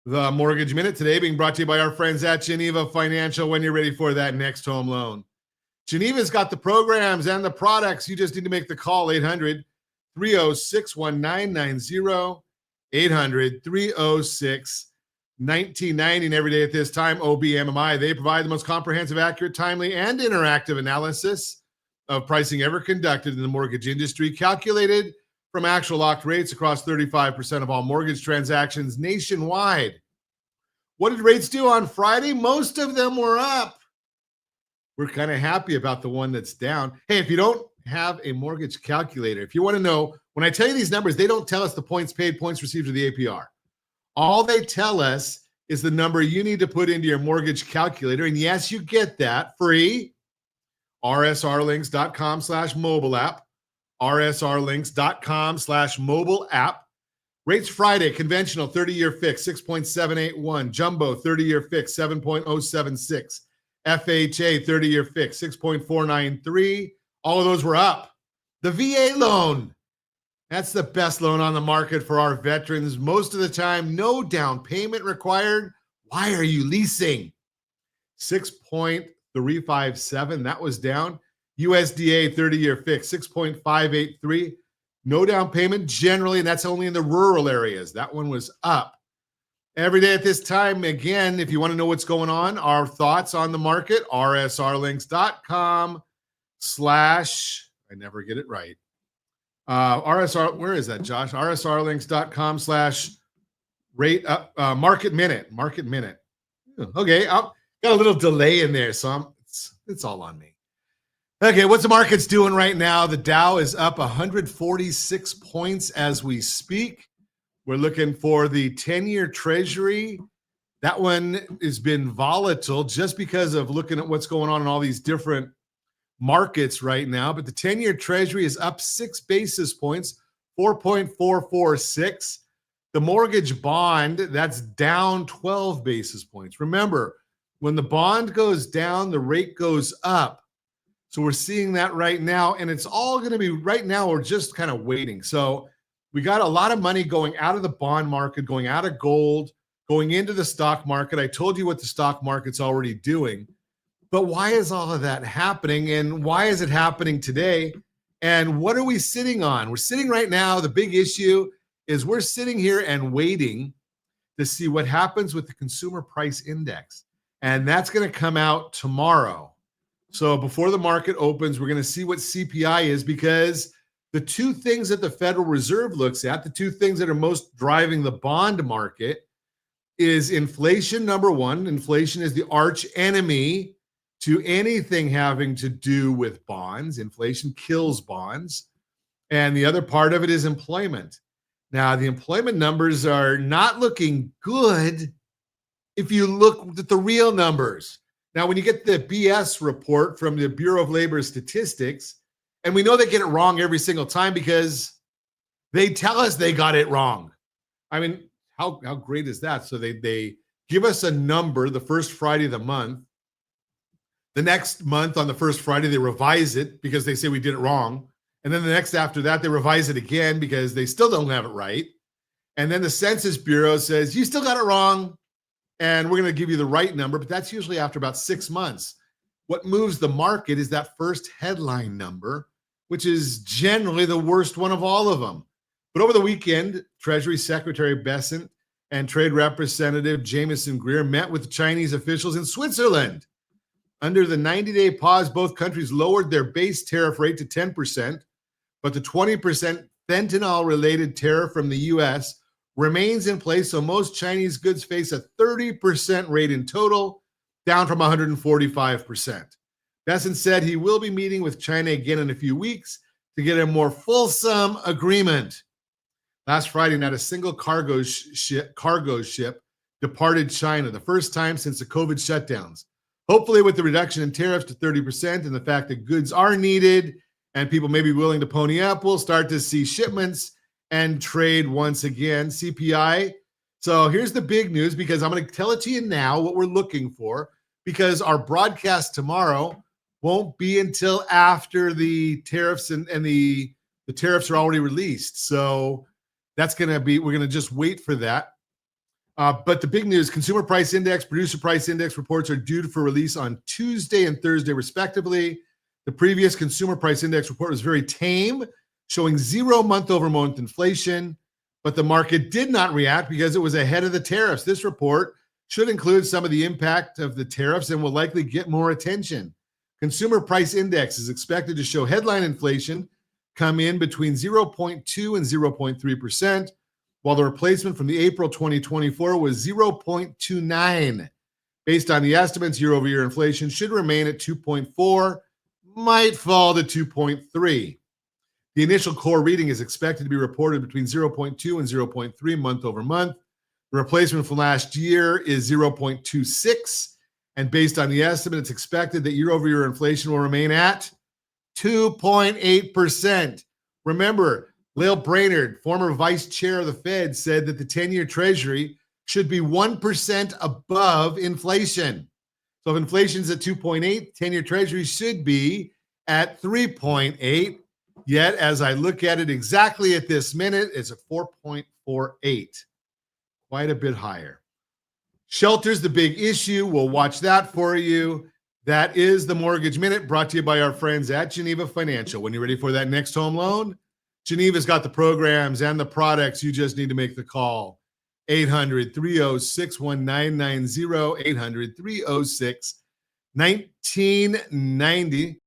The Mortgage Minute today being brought to you by our friends at Geneva Financial when you're ready for that next home loan. Geneva's got the programs and the products. You just need to make the call, 800-306-1990, 800-306-1990. And every day at this time, OBMMI, they provide the most comprehensive, accurate, timely, and interactive analysis of pricing ever conducted in the mortgage industry, calculated from actual locked rates across 35% of all mortgage transactions nationwide. What did rates do on Friday? Most of them were up. We're kind of happy about the one that's down. Hey, if you don't have a mortgage calculator, if you want to know, when I tell you these numbers, they don't tell us the points paid, points received, or the APR. All they tell us is the number you need to put into your mortgage calculator. And yes, you get that free. rsrlinks.com/mobile app. rsrlinks.com/mobile app. Rates Friday, conventional 30-year fix, 6.781. Jumbo 30-year fix, 7.076. FHA 30-year fix, 6.493. All of those were up. The VA loan, that's the best loan on the market for our veterans. Most of the time, no down payment required. Why are you leasing? 6.357, that was down. USDA 30-year fix, 6.583. No down payment generally, and that's only in the rural areas. That one was up. Every day at this time, again, if you want to know what's going on, our thoughts on the market, rsrlinks.com/ I never get it right. RSR, where is that, Josh? rsrlinks.com/ rate market minute. Okay, got a little delay in there, so it's all on me. Okay, what's the market's doing right now? The Dow is up 146 points as we speak. We're looking for the 10-year Treasury. That one has been volatile just because of looking at what's going on in all these different markets right now. But the 10-year Treasury is up 6 basis points, 4.446. The mortgage bond, that's down 12 basis points. Remember, when the bond goes down, the rate goes up. So we're seeing that right now, and it's all going to be right now. We're just kind of waiting. So we got a lot of money going out of the bond market, going out of gold, going into the stock market. I told you what the stock market's already doing. But why is all of that happening, and why is it happening today? And what are we sitting on? We're sitting right now. The big issue is we're sitting here and waiting to see what happens with the consumer price index. And that's going to come out tomorrow. So before the market opens, we're going to see what CPI is, because the two things that the Federal Reserve looks at, the two things that are most driving the bond market, is inflation, number one. Inflation is the arch enemy to anything having to do with bonds. Inflation kills bonds. And the other part of it is employment. Now, the employment numbers are not looking good if you look at the real numbers. Now, when you get the BS report from the Bureau of Labor Statistics, and we know they get it wrong every single time because they tell us they got it wrong. I mean, how great is that? So they give us a number the first Friday of the month. The next month on the first Friday, they revise it because they say we did it wrong. And then the next after that, they revise it again because they still don't have it right. And then the Census Bureau says, you still got it wrong, and we're going to give you the right number, but that's usually after about 6 months. What moves the market is that first headline number, which is generally the worst one of all of them. But over the weekend, Treasury Secretary Bessent and Trade Representative Jamieson Greer met with the Chinese officials in Switzerland. Under the 90-day pause, both countries lowered their base tariff rate to 10%, but the 20% fentanyl-related tariff from the U.S. remains in place, so most Chinese goods face a 30% rate in total, down from 145%. Bessent said he will be meeting with China again in a few weeks to get a more fulsome agreement. Last Friday, not a single cargo ship departed China, the first time since the COVID shutdowns. Hopefully, with the reduction in tariffs to 30% and the fact that goods are needed and people may be willing to pony up, we'll start to see shipments and trade once again. CPI. So here's the big news, because I'm going to tell it to you now what we're looking for, because our broadcast tomorrow won't be until after the tariffs and the tariffs are already released. So that's going to be, we're going to just wait for that. But the big news, consumer price index, producer price index reports are due for release on Tuesday and Thursday, respectively. The previous consumer price index report was very tame, showing 0 month-over-month inflation, but the market did not react because it was ahead of the tariffs. This report should include some of the impact of the tariffs and will likely get more attention. Consumer price index is expected to show headline inflation come in between 0.2 and 0.3%, while the replacement from the April 2024 was 0.29. Based on the estimates, year-over-year inflation should remain at 2.4, might fall to 2.3. The initial core reading is expected to be reported between 0.2 and 0.3 month over month. The replacement from last year is 0.26. And based on the estimate, it's expected that year-over-year inflation will remain at 2.8%. Remember, Lael Brainerd, former vice chair of the Fed, said that the 10-year Treasury should be 1% above inflation. So if inflation's at 2.8, 10-year Treasury should be at 3.8. Yet, as I look at it exactly at this minute, it's at 4.48. Quite a bit higher. Shelter's the big issue. We'll watch that for you. That is the Mortgage Minute, brought to you by our friends at Geneva Financial. When you're ready for that next home loan, Geneva's got the programs and the products. You just need to make the call. 800-306-1990, 800-306-1990.